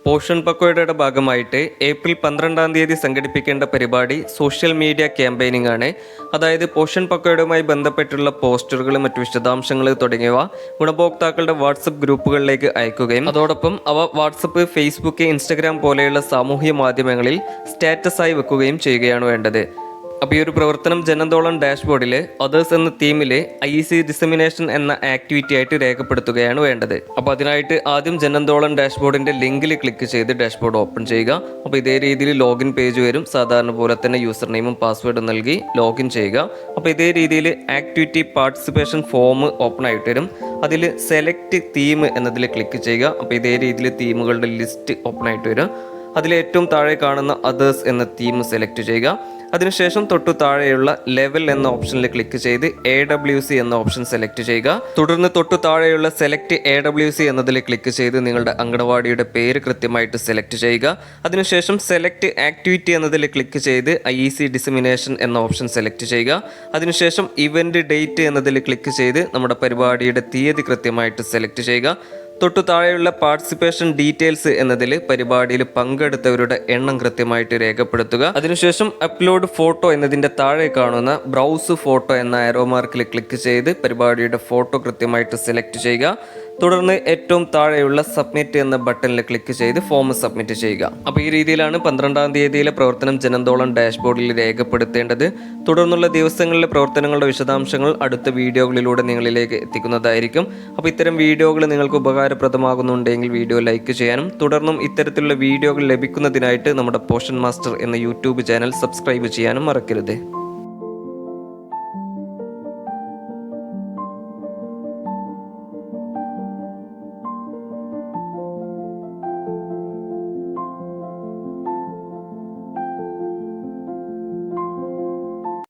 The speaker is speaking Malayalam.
പോഷൻ പക്വയുടെ ഭാഗമായിട്ട് ഏപ്രിൽ 12-ാം തീയതി സംഘടിപ്പിക്കേണ്ട പരിപാടി സോഷ്യൽ മീഡിയ ക്യാമ്പയിനിങ് ആണ്. അതായത് പോഷൻ പക്വയുമായി ബന്ധപ്പെട്ടുള്ള പോസ്റ്ററുകൾ, മറ്റു വിശദാംശങ്ങൾ തുടങ്ങിയവ ഗുണഭോക്താക്കളുടെ വാട്സപ്പ് ഗ്രൂപ്പുകളിലേക്ക് അയക്കുകയും അതോടൊപ്പം അവ വാട്സപ്പ്, ഫേസ്ബുക്ക്, ഇൻസ്റ്റഗ്രാം പോലെയുള്ള സാമൂഹ്യ മാധ്യമങ്ങളിൽ സ്റ്റാറ്റസായി വെക്കുകയും ചെയ്യുകയാണ് വേണ്ടത്. അപ്പോൾ ഈ ഒരു പ്രവർത്തനം ജനന്തോളം ഡാഷ്ബോർഡിൽ അതേഴ്സ് എന്ന തീമിൽ IEC ഡിസമിനേഷൻ എന്ന ആക്ടിവിറ്റി ആയിട്ട് രേഖപ്പെടുത്തുകയാണ് വേണ്ടത്. അപ്പോൾ അതിനായിട്ട് ആദ്യം ജനന്തോളം ഡാഷ്ബോർഡിൻ്റെ ലിങ്കിൽ ക്ലിക്ക് ചെയ്ത് ഡാഷ്ബോർഡ് ഓപ്പൺ ചെയ്യുക. അപ്പോൾ ഇതേ രീതിയിൽ ലോഗിൻ പേജ് വരും. സാധാരണ പോലെ തന്നെ യൂസർ നെയിമും പാസ്വേഡും നൽകി ലോഗിൻ ചെയ്യുക. അപ്പോൾ ഇതേ രീതിയിൽ ആക്ടിവിറ്റി പാർട്ടിസിപ്പേഷൻ ഫോം ഓപ്പൺ ആയിട്ട് വരും. അതിൽ സെലക്ട് തീം എന്നതിൽ ക്ലിക്ക് ചെയ്യുക. അപ്പോൾ ഇതേ രീതിയിൽ തീമുകളുടെ ലിസ്റ്റ് ഓപ്പൺ ആയിട്ട് വരും. അതിലേറ്റവും താഴെ കാണുന്ന അതേഴ്സ് എന്ന തീം സെലക്ട് ചെയ്യുക. അതിനുശേഷം തൊട്ടു താഴെയുള്ള ലെവൽ എന്ന ഓപ്ഷനിൽ ക്ലിക്ക് ചെയ്ത് AWC എന്ന ഓപ്ഷൻ സെലക്ട് ചെയ്യുക. തുടർന്ന് തൊട്ടു താഴെയുള്ള സെലക്ട് AWC എന്നതിൽ ക്ലിക്ക് ചെയ്ത് നിങ്ങളുടെ അംഗനവാടിയുടെ പേര് കൃത്യമായിട്ട് സെലക്ട് ചെയ്യുക. അതിനുശേഷം സെലക്ട് ആക്ടിവിറ്റി എന്നതിൽ ക്ലിക്ക് ചെയ്ത് IEC ഡിസമിനേഷൻ എന്ന ഓപ്ഷൻ സെലക്ട് ചെയ്യുക. അതിനുശേഷം ഇവന്റ് ഡേറ്റ് എന്നതിൽ ക്ലിക്ക് ചെയ്ത് നമ്മുടെ പരിപാടിയുടെ തീയതി കൃത്യമായിട്ട് സെലക്ട് ചെയ്യുക. തൊട്ടു താഴെയുള്ള പാർട്ടിസിപ്പേഷൻ ഡീറ്റെയിൽസ് എന്നതിൽ പരിപാടിയിൽ പങ്കെടുത്തവരുടെ എണ്ണം കൃത്യമായിട്ട് രേഖപ്പെടുത്തുക. അതിനുശേഷം അപ്ലോഡ് ഫോട്ടോ എന്നതിൻ്റെ താഴെ കാണുന്ന ബ്രൗസ് ഫോട്ടോ എന്ന ആരോ മാർക്കിൽ ക്ലിക്ക് ചെയ്ത് പരിപാടിയുടെ ഫോട്ടോ കൃത്യമായിട്ട് സെലക്ട് ചെയ്യുക. തുടർന്ന് ഏറ്റവും താഴെയുള്ള സബ്മിറ്റ് എന്ന ബട്ടണിൽ ക്ലിക്ക് ചെയ്ത് ഫോം സബ്മിറ്റ് ചെയ്യുക. അപ്പോൾ ഈ രീതിയിലാണ് 12-ാം തീയതിയിലെ പ്രവർത്തനം ജനന്തോളം ഡാഷ്ബോർഡിൽ രേഖപ്പെടുത്തേണ്ടത്. തുടർന്നുള്ള ദിവസങ്ങളിലെ പ്രവർത്തനങ്ങളുടെ വിശദാംശങ്ങൾ അടുത്ത വീഡിയോകളിലൂടെ നിങ്ങളിലേക്ക് എത്തിക്കുന്നതായിരിക്കും. അപ്പോൾ ഇത്തരം വീഡിയോകൾ നിങ്ങൾക്ക് ഉപകാരപ്രദമാകുന്നുണ്ടെങ്കിൽ വീഡിയോ ലൈക്ക് ചെയ്യാനും തുടർന്നും ഇത്തരത്തിലുള്ള വീഡിയോകൾ ലഭിക്കുന്നതിനായിട്ട് നമ്മുടെ പോഷൻ മാസ്റ്റർ എന്ന യൂട്യൂബ് ചാനൽ സബ്സ്ക്രൈബ് ചെയ്യാനും മറക്കരുത്.